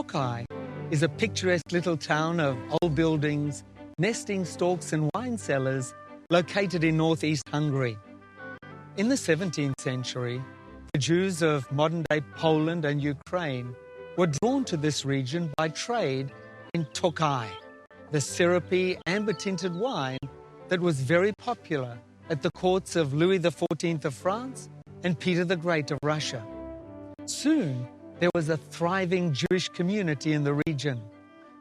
Tokai is a picturesque little town of old buildings, nesting stalks and wine cellars located in northeast Hungary. In the 17th century, the Jews of modern-day Poland and Ukraine were drawn to this region by trade in Tokai, the syrupy, amber-tinted wine that was very popular at the courts of Louis XIV of France and Peter the Great of Russia. Soon, there was a thriving Jewish community in the region,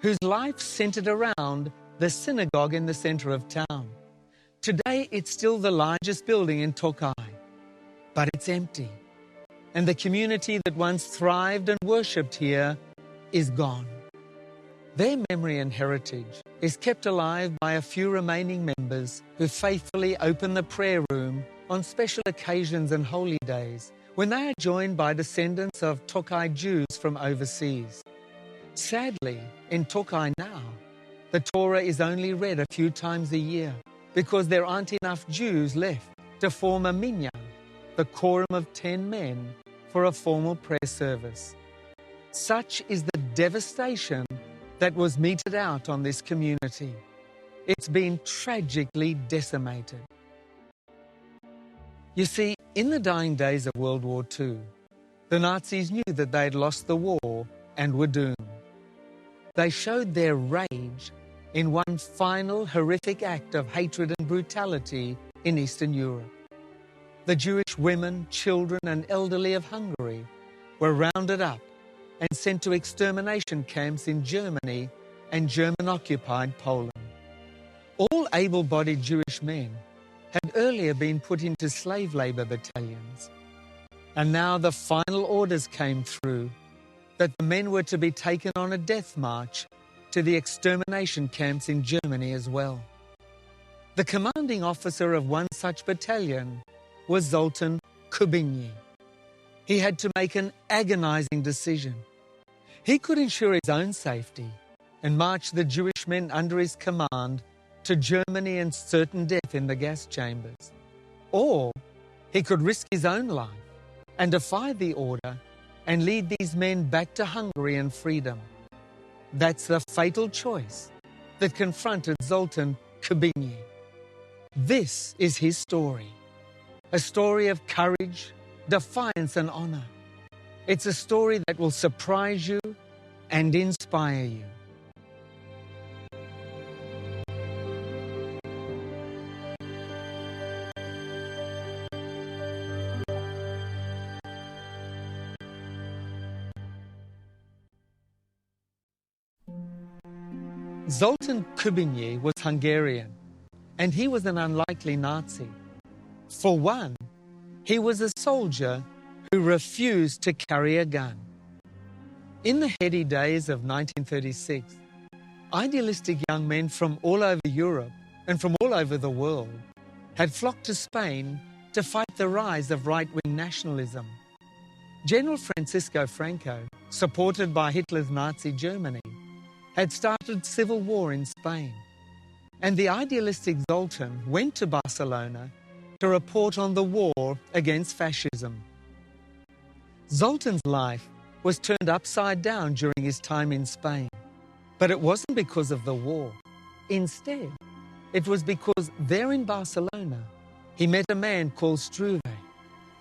whose life centered around the synagogue in the center of town. Today, it's still the largest building in Tokai, but it's empty. And the community that once thrived and worshipped here is gone. Their memory and heritage is kept alive by a few remaining members who faithfully open the prayer room on special occasions and holy days when they are joined by descendants of Tokai Jews from overseas. Sadly, in Tokai now, the Torah is only read a few times a year because there aren't enough Jews left to form a minyan, the quorum of 10 men, for a formal prayer service. Such is the devastation that was meted out on this community. It's been tragically decimated. You see, in the dying days of World War II, the Nazis knew that they'd lost the war and were doomed. They showed their rage in one final horrific act of hatred and brutality in Eastern Europe. The Jewish women, children, and elderly of Hungary were rounded up and sent to extermination camps in Germany and German-occupied Poland. All able-bodied Jewish men had earlier been put into slave labor battalions. And now the final orders came through that the men were to be taken on a death march to the extermination camps in Germany as well. The commanding officer of one such battalion was Zoltán Kubinyi. He had to make an agonizing decision. He could ensure his own safety and march the Jewish men under his command to Germany and certain death in the gas chambers. Or he could risk his own life and defy the order and lead these men back to Hungary and freedom. That's the fatal choice that confronted Zoltán Kubinyi. This is his story. A story of courage, defiance, and honor. It's a story that will surprise you and inspire you. Zoltán Kubinyi was Hungarian, and he was an unlikely Nazi. For one, he was a soldier who refused to carry a gun. In the heady days of 1936, idealistic young men from all over Europe and from all over the world had flocked to Spain to fight the rise of right-wing nationalism. General Francisco Franco, supported by Hitler's Nazi Germany, had started civil war in Spain. And the idealistic Zoltán went to Barcelona to report on the war against fascism. Zoltán's life was turned upside down during his time in Spain. But it wasn't because of the war. Instead, it was because there in Barcelona, he met a man called Struve,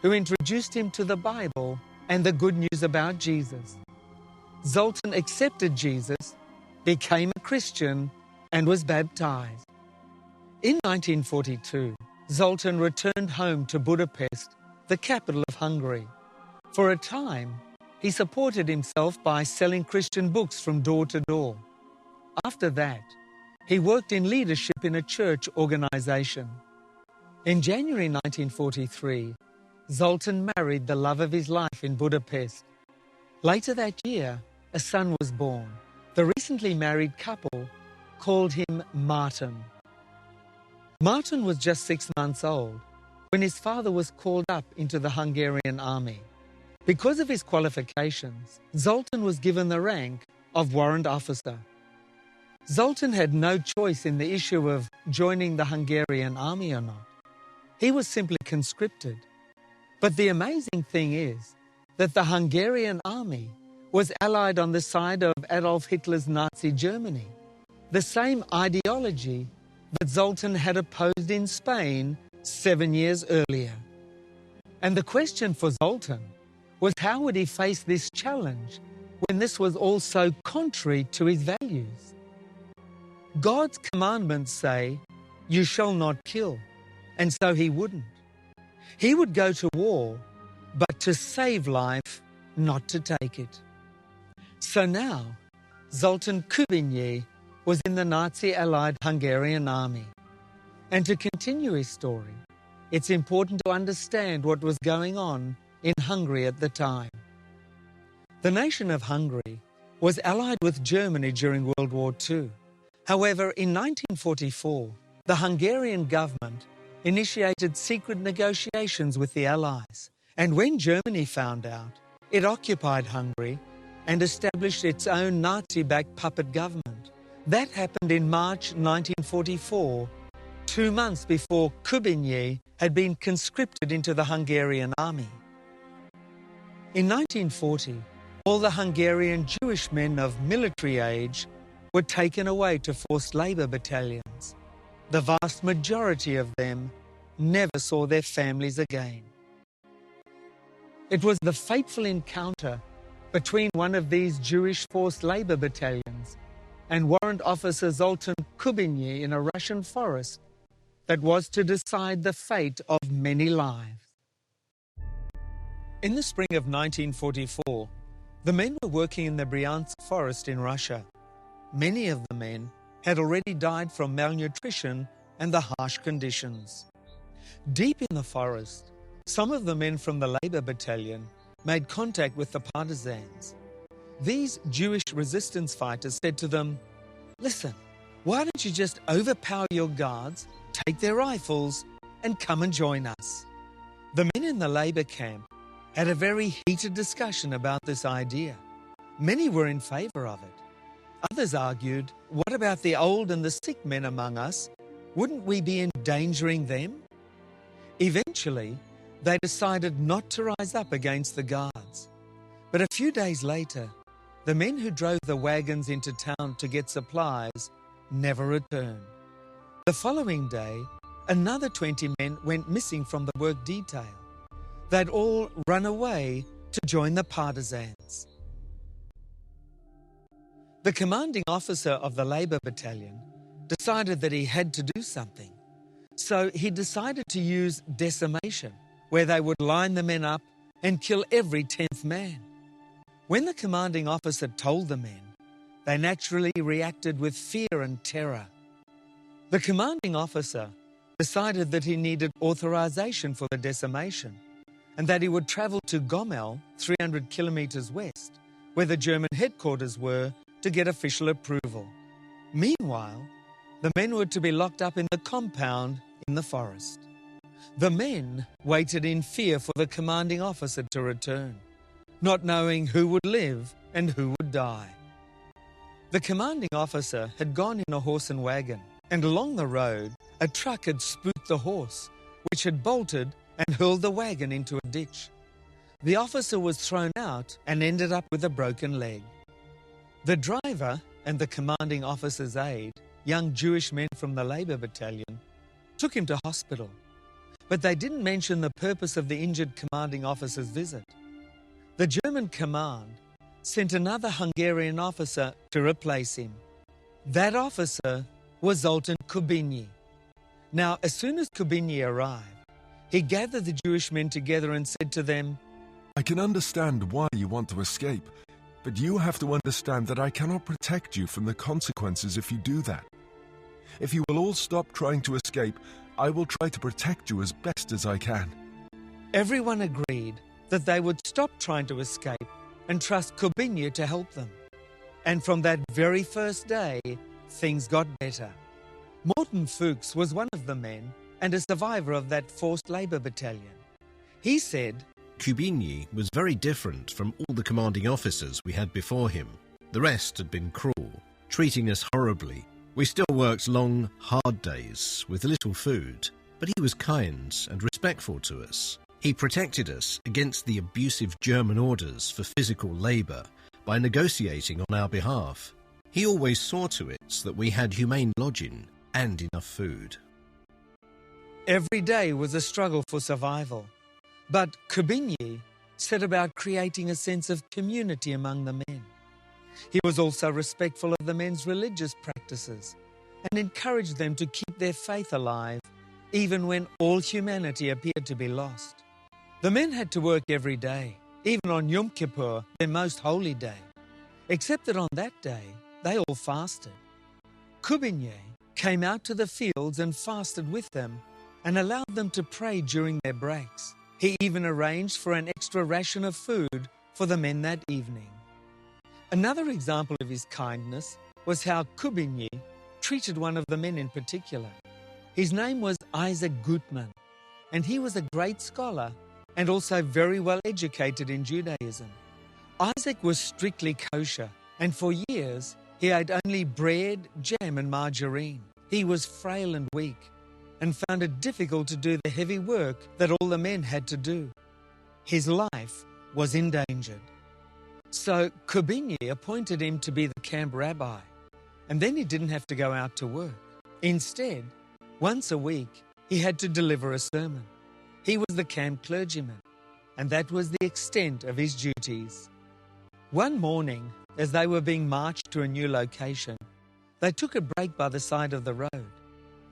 who introduced him to the Bible and the good news about Jesus. Zoltán accepted Jesus, became a Christian, and was baptized. In 1942, Zoltán returned home to Budapest, the capital of Hungary. For a time, he supported himself by selling Christian books from door to door. After that, he worked in leadership in a church organization. In January 1943, Zoltán married the love of his life in Budapest. Later that year, a son was born. The recently married couple called him Martin. Martin was just 6 months old when his father was called up into the Hungarian army. Because of his qualifications, Zoltán was given the rank of warrant officer. Zoltán had no choice in the issue of joining the Hungarian army or not. He was simply conscripted. But the amazing thing is that the Hungarian army was allied on the side of Adolf Hitler's Nazi Germany, the same ideology that Zoltán had opposed in Spain 7 years earlier. And the question for Zoltán was, how would he face this challenge when this was also contrary to his values? God's commandments say, "You shall not kill," and so he wouldn't. He would go to war, but to save life, not to take it. So now, Zoltán Kubinyi was in the Nazi-allied Hungarian army. And to continue his story, it's important to understand what was going on in Hungary at the time. The nation of Hungary was allied with Germany during World War II. However, in 1944, the Hungarian government initiated secret negotiations with the Allies. And when Germany found out, it occupied Hungary and established its own Nazi-backed puppet government. That happened in March 1944, 2 months before Kubinyi had been conscripted into the Hungarian army. In 1940, all the Hungarian Jewish men of military age were taken away to forced labour battalions. The vast majority of them never saw their families again. It was the fateful encounter between one of these Jewish forced labour battalions and Warrant Officer Zoltán Kubinyi in a Russian forest that was to decide the fate of many lives. In the spring of 1944, the men were working in the Bryansk forest in Russia. Many of the men had already died from malnutrition and the harsh conditions. Deep in the forest, some of the men from the Labour Battalion made contact with the partisans. These Jewish resistance fighters said to them, "Listen, why don't you just overpower your guards, take their rifles, and come and join us?" The men in the Labour camp had a very heated discussion about this idea. Many were in favour of it. Others argued, what about the old and the sick men among us? Wouldn't we be endangering them? Eventually, they decided not to rise up against the guards. But a few days later, the men who drove the wagons into town to get supplies never returned. The following day, another 20 men went missing from the work detail. They'd all run away to join the partisans. The commanding officer of the Labour Battalion decided that he had to do something. So he decided to use decimation, where they would line the men up and kill every 10th man. When the commanding officer told the men, they naturally reacted with fear and terror. The commanding officer decided that he needed authorization for the decimation and that he would travel to Gomel, 300 kilometers west, where the German headquarters were, to get official approval. Meanwhile, the men were to be locked up in the compound in the forest. The men waited in fear for the commanding officer to return, not knowing who would live and who would die. The commanding officer had gone in a horse and wagon, and along the road, a truck had spooked the horse, which had bolted and hurled the wagon into a ditch. The officer was thrown out and ended up with a broken leg. The driver and the commanding officer's aide, young Jewish men from the Labour Battalion, took him to hospital. But they didn't mention the purpose of the injured commanding officer's visit. The German command sent another Hungarian officer to replace him. That officer was Zoltán Kubinyi. Now, as soon as Kubinyi arrived, he gathered the Jewish men together and said to them, "I can understand why you want to escape, but you have to understand that I cannot protect you from the consequences if you do that. If you will all stop trying to escape, I will try to protect you as best as I can." Everyone agreed that they would stop trying to escape and trust Kubinyi to help them. And from that very first day, things got better. Morten Fuchs was one of the men and a survivor of that forced labour battalion. He said, Kubinyi was very different from all the commanding officers we had before him. The rest had been cruel, treating us horribly. We still worked long, hard days with little food, but he was kind and respectful to us. He protected us against the abusive German orders for physical labour by negotiating on our behalf. He always saw to it that we had humane lodging and enough food. Every day was a struggle for survival, but Kubinyi set about creating a sense of community among the men. He was also respectful of the men's religious practices and encouraged them to keep their faith alive, even when all humanity appeared to be lost. The men had to work every day, even on Yom Kippur, their most holy day, except that on that day, they all fasted. Kubinyi came out to the fields and fasted with them and allowed them to pray during their breaks. He even arranged for an extra ration of food for the men that evening. Another example of his kindness was how Kubinyi treated one of the men in particular. His name was Isaac Gutman, and he was a great scholar and also very well educated in Judaism. Isaac was strictly kosher, and for years he ate only bread, jam and margarine. He was frail and weak, and found it difficult to do the heavy work that all the men had to do. His life was endangered. So Kubinyi appointed him to be the camp rabbi, and then he didn't have to go out to work. Instead, once a week, he had to deliver a sermon. He was the camp clergyman, and that was the extent of his duties. One morning, as they were being marched to a new location, they took a break by the side of the road,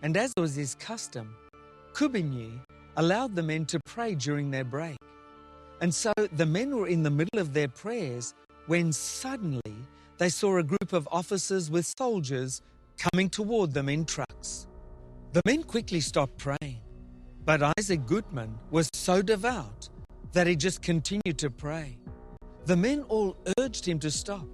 and as was his custom, Kubinyi allowed the men to pray during their break. And so the men were in the middle of their prayers when suddenly they saw a group of officers with soldiers coming toward them in trucks. The men quickly stopped praying, but Isaac Gutman was so devout that he just continued to pray. The men all urged him to stop,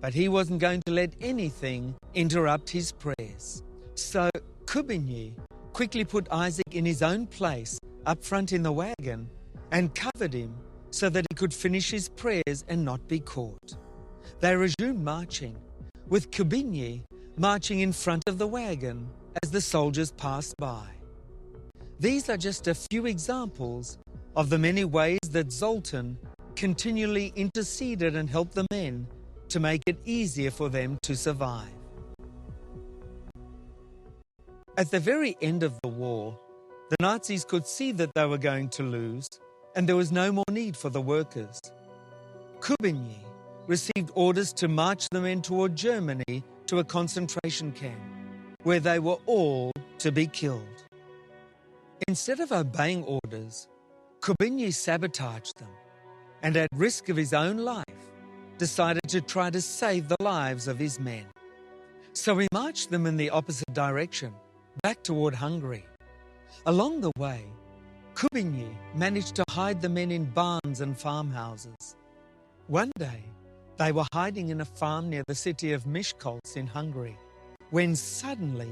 but he wasn't going to let anything interrupt his prayers. So Kubinyi quickly put Isaac in his own place up front in the wagon and covered him so that he could finish his prayers and not be caught. They resumed marching, with Kubinyi marching in front of the wagon as the soldiers passed by. These are just a few examples of the many ways that Zoltán continually interceded and helped the men to make it easier for them to survive. At the very end of the war, the Nazis could see that they were going to lose, and there was no more need for the workers. Kubinyi received orders to march the men toward Germany to a concentration camp, where they were all to be killed. Instead of obeying orders, Kubinyi sabotaged them, and at risk of his own life, decided to try to save the lives of his men. So he marched them in the opposite direction, back toward Hungary. Along the way, Kubinyi managed to hide the men in barns and farmhouses. One day, they were hiding in a farm near the city of Miskolc in Hungary, when suddenly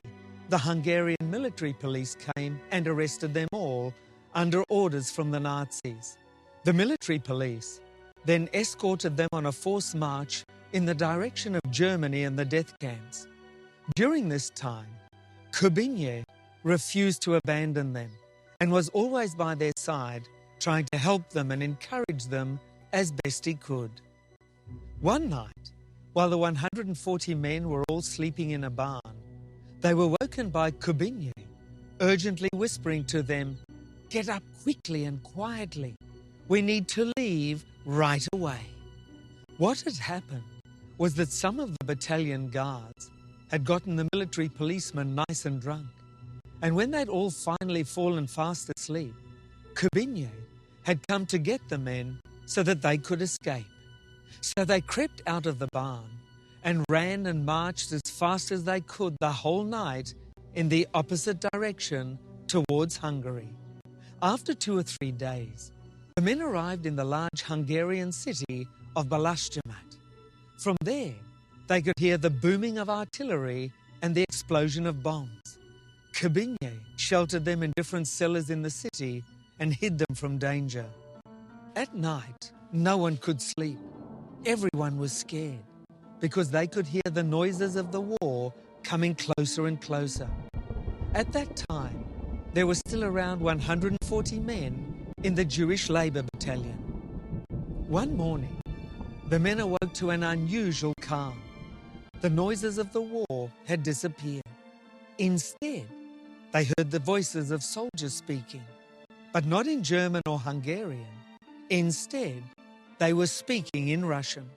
the Hungarian military police came and arrested them all under orders from the Nazis. The military police then escorted them on a forced march in the direction of Germany and the death camps. During this time, Kubinyi refused to abandon them and was always by their side, trying to help them and encourage them as best he could. One night, while the 140 men were all sleeping in a barn, they were woken by Kubinyi, urgently whispering to them, "Get up quickly and quietly. We need to leave right away." What had happened was that some of the battalion guards had gotten the military policemen nice and drunk, and when they'd all finally fallen fast asleep, Kubinyi had come to get the men so that they could escape. So they crept out of the barn and ran and marched as fast as they could the whole night in the opposite direction towards Hungary. After 2 or 3 days, the men arrived in the large Hungarian city of Balaschamat. From there, they could hear the booming of artillery and the explosion of bombs. Kubinyi sheltered them in different cellars in the city and hid them from danger. At night, no one could sleep. Everyone was scared because they could hear the noises of the war coming closer and closer. At that time, there were still around 140 men in the Jewish Labour Battalion. One morning, The men awoke to an unusual calm. The noises of the war had disappeared. Instead, they heard the voices of soldiers speaking, but not in German or Hungarian. Instead, they were speaking in Russian.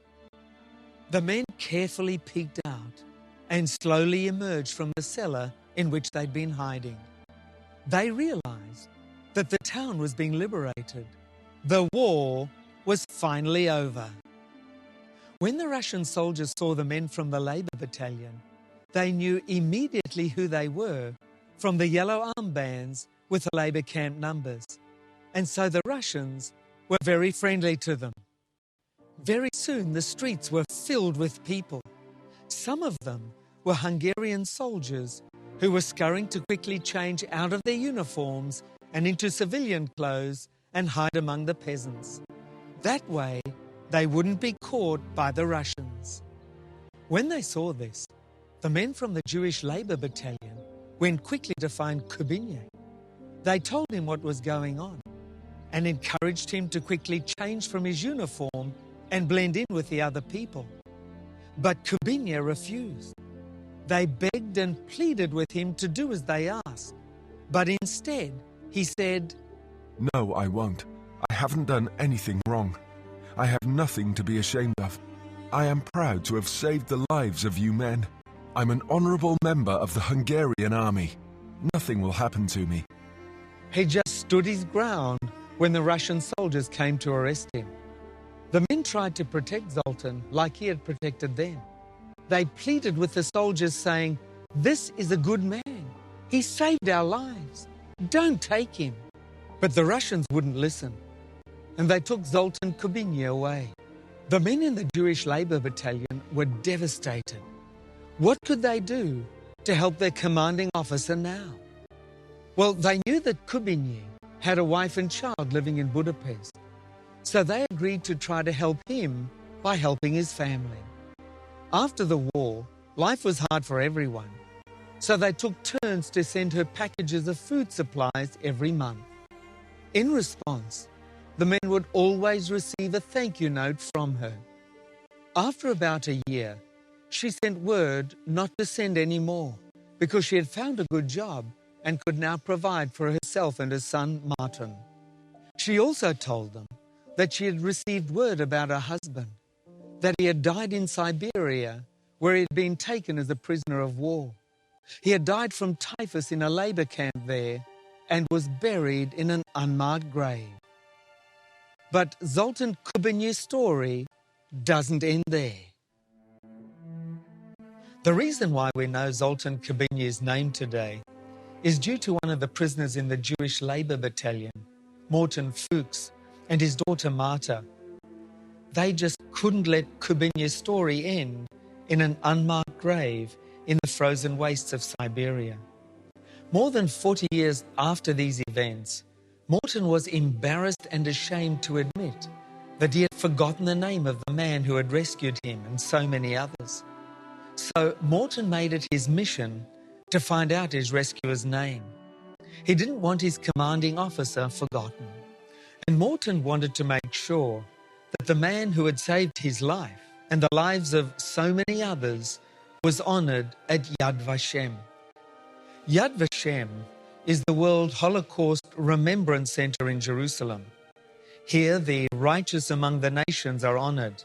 The men carefully peeked out and slowly emerged from the cellar in which they'd been hiding. They realized that the town was being liberated. The war was finally over. When the Russian soldiers saw the men from the Labour Battalion, they knew immediately who they were from the yellow armbands with the Labour camp numbers. And so the Russians were very friendly to them. Very soon the streets were filled with people. Some of them were Hungarian soldiers who were scurrying to quickly change out of their uniforms and into civilian clothes and hide among the peasants. That way, they wouldn't be caught by the Russians. When they saw this, the men from the Jewish Labour Battalion went quickly to find Kubinyi. They told him what was going on and encouraged him to quickly change from his uniform and blend in with the other people. But Kubinyi refused. They begged and pleaded with him to do as they asked. But instead, he said, "No, I won't. I haven't done anything wrong. I have nothing to be ashamed of. I am proud to have saved the lives of you men. I'm an honourable member of the Hungarian army. Nothing will happen to me." He just stood his ground when the Russian soldiers came to arrest him. The men tried to protect Zoltán like he had protected them. They pleaded with the soldiers saying, "This is a good man. He saved our lives. Don't take him." But the Russians wouldn't listen, and they took Zoltán Kubinyi away. The men in the Jewish Labour Battalion were devastated. What could they do to help their commanding officer now? Well, they knew that Kubinyi had a wife and child living in Budapest, so they agreed to try to help him by helping his family. After the war, life was hard for everyone, so they took turns to send her packages of food supplies every month. In response, the men would always receive a thank you note from her. After about a year, she sent word not to send any more because she had found a good job and could now provide for herself and her son Martin. She also told them that she had received word about her husband, that he had died in Siberia, where he had been taken as a prisoner of war. He had died from typhus in a labour camp there and was buried in an unmarked grave. But Zoltán Kubinyi's story doesn't end there. The reason why we know Zoltán Kubinyi's name today is due to one of the prisoners in the Jewish Labour Battalion, Morton Fuchs, and his daughter Marta. They just couldn't let Kubinyi's story end in an unmarked grave in the frozen wastes of Siberia. More than 40 years after these events, Morton was embarrassed and ashamed to admit that he had forgotten the name of the man who had rescued him and so many others. So Morton made it his mission to find out his rescuer's name. He didn't want his commanding officer forgotten. And Morton wanted to make sure that the man who had saved his life and the lives of so many others was honoured at Yad Vashem. Yad Vashem is the World Holocaust Remembrance Centre in Jerusalem. Here, the righteous among the nations are honoured.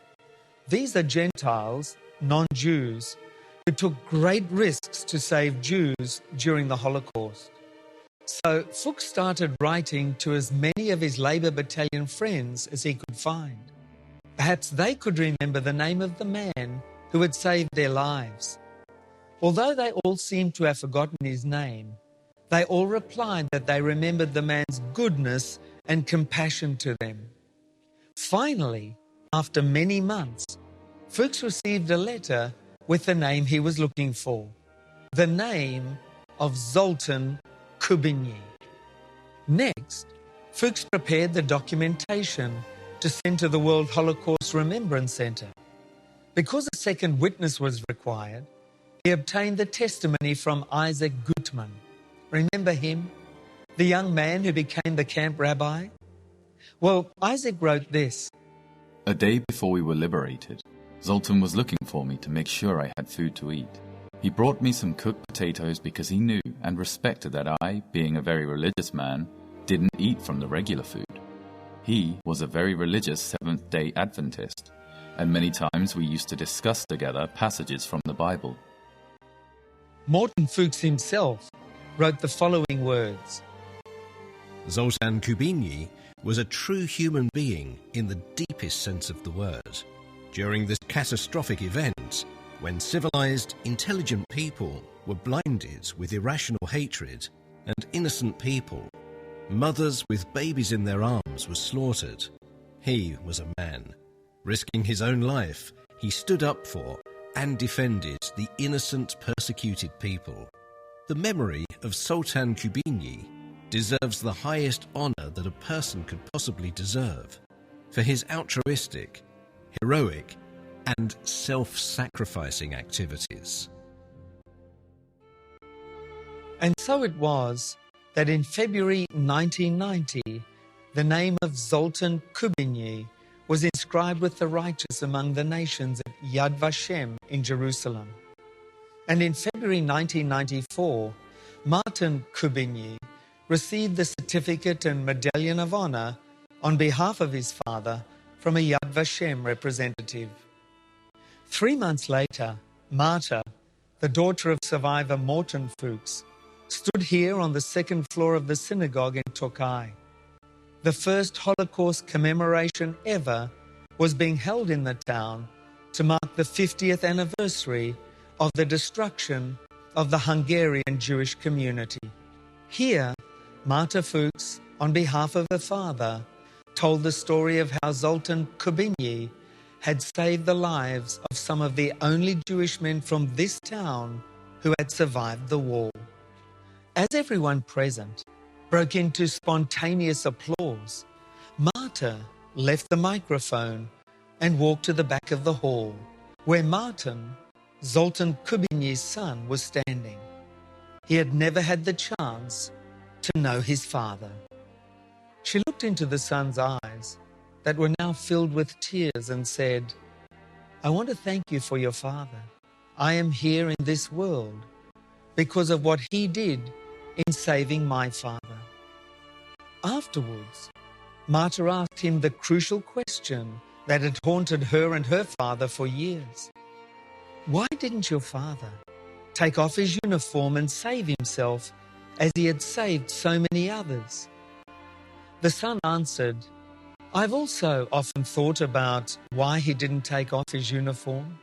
These are Gentiles, non-Jews, who took great risks to save Jews during the Holocaust. So Fuchs started writing to as many of his Labour Battalion friends as he could find. Perhaps they could remember the name of the man who had saved their lives. Although they all seemed to have forgotten his name, they all replied that they remembered the man's goodness and compassion to them. Finally, after many months, Fuchs received a letter with the name he was looking for, the name of Zoltán Kubinyi. Next, Fuchs prepared the documentation to send to the World Holocaust Remembrance Centre. Because a second witness was required, he obtained the testimony from Isaac Gutmann. Remember him? The young man who became the camp rabbi? Well, Isaac wrote this. A day before we were liberated, Zoltán was looking for me to make sure I had food to eat. He brought me some cooked potatoes because he knew and respected that I, being a very religious man, didn't eat from the regular food. He was a very religious Seventh-day Adventist, and many times we used to discuss together passages from the Bible. Morton Fuchs himself wrote the following words. Zoltán Kubinyi was a true human being in the deepest sense of the word. During this catastrophic event, when civilized, intelligent people were blinded with irrational hatred and innocent people, mothers with babies in their arms were slaughtered, he was a man. Risking his own life, he stood up for and defended the innocent, persecuted people. The memory of Zoltán Kubinyi deserves the highest honor that a person could possibly deserve for his altruistic, heroic, and self-sacrificing activities. And so it was that in February 1990, the name of Zoltán Kubinyi was inscribed with the righteous among the nations at Yad Vashem in Jerusalem. And in February 1994, Martin Kubinyi received the certificate and medallion of honor on behalf of his father from a Yad Vashem representative. 3 months later, Marta, the daughter of survivor Morton Fuchs, stood here on the second floor of the synagogue in Tokai. The first Holocaust commemoration ever was being held in the town to mark the 50th anniversary of the destruction of the Hungarian Jewish community. Here, Marta Fuchs, on behalf of her father, told the story of how Zoltán Kubinyi had saved the lives of some of the only Jewish men from this town who had survived the war. As everyone present broke into spontaneous applause, Marta left the microphone and walked to the back of the hall, where Martin, Zoltán Kubinyi's son, was standing. He had never had the chance to know his father. She looked into the son's eyes that were now filled with tears and said, "I want to thank you for your father. I am here in this world because of what he did in saving my father." Afterwards, Marta asked him the crucial question that had haunted her and her father for years. Why didn't your father take off his uniform and save himself as he had saved so many others? The son answered, "I've also often thought about why he didn't take off his uniform.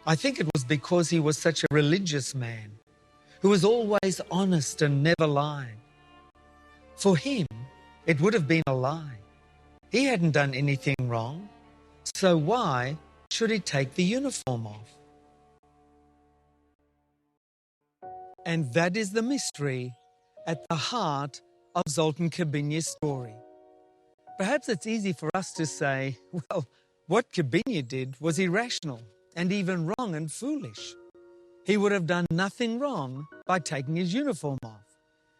I think it was because he was such a religious man who was always honest and never lied. For him, it would have been a lie. He hadn't done anything wrong, so why should he take the uniform off?" And that is the mystery at the heart of Zoltán Kubinyi's story. Perhaps it's easy for us to say, well, what Kubinyi did was irrational and even wrong and foolish. He would have done nothing wrong by taking his uniform off.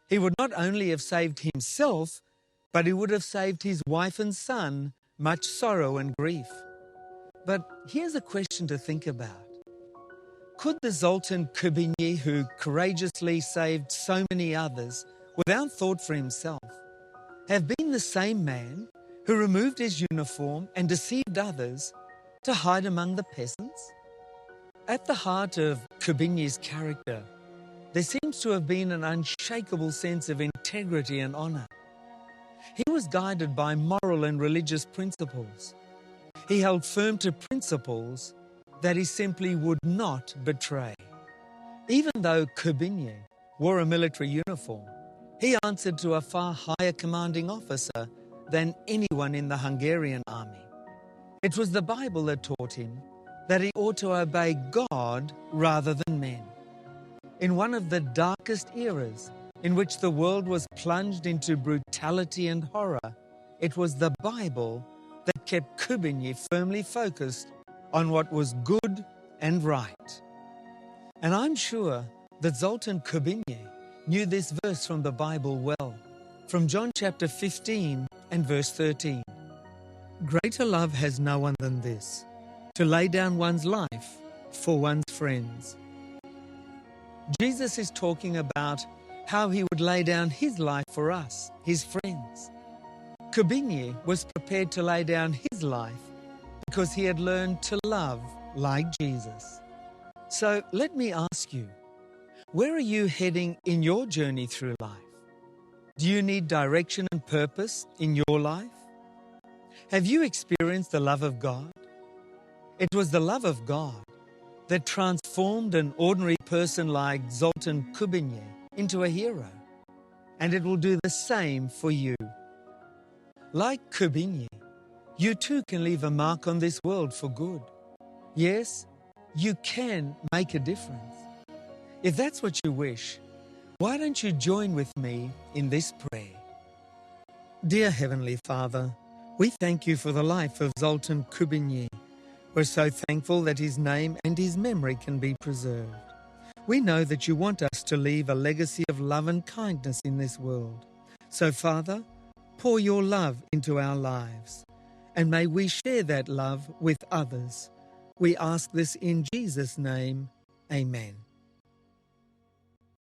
He would not only have saved himself, but he would have saved his wife and son much sorrow and grief. But here's a question to think about. Could the Zoltán Kubinyi, who courageously saved so many others without thought for himself, have been the same man who removed his uniform and deceived others to hide among the peasants? At the heart of Kubinyi's character, there seems to have been an unshakable sense of integrity and honor. He was guided by moral and religious principles. He held firm to principles that he simply would not betray. Even though Kubinyi wore a military uniform, he answered to a far higher commanding officer than anyone in the Hungarian army. It was the Bible that taught him that he ought to obey God rather than men. In one of the darkest eras in which the world was plunged into brutality and horror, it was the Bible that kept Kubinyi firmly focused on what was good and right. And I'm sure that Zoltán Kubinyi knew this verse from the Bible well, from John chapter 15 and verse 13. Greater love has no one than this, to lay down one's life for one's friends. Jesus is talking about how he would lay down his life for us, his friends. Kubinyi was prepared to lay down his life because he had learned to love like Jesus. So let me ask you, where are you heading in your journey through life? Do you need direction and purpose in your life? Have you experienced the love of God? It was the love of God that transformed an ordinary person like Zoltán Kubinyi into a hero, and it will do the same for you. Like Kubinyi, you too can leave a mark on this world for good. Yes, you can make a difference. If that's what you wish, why don't you join with me in this prayer? Dear Heavenly Father, we thank you for the life of Zoltán Kubinyi. We're so thankful that his name and his memory can be preserved. We know that you want us to leave a legacy of love and kindness in this world. So, Father, pour your love into our lives, and may we share that love with others. We ask this in Jesus' name. Amen.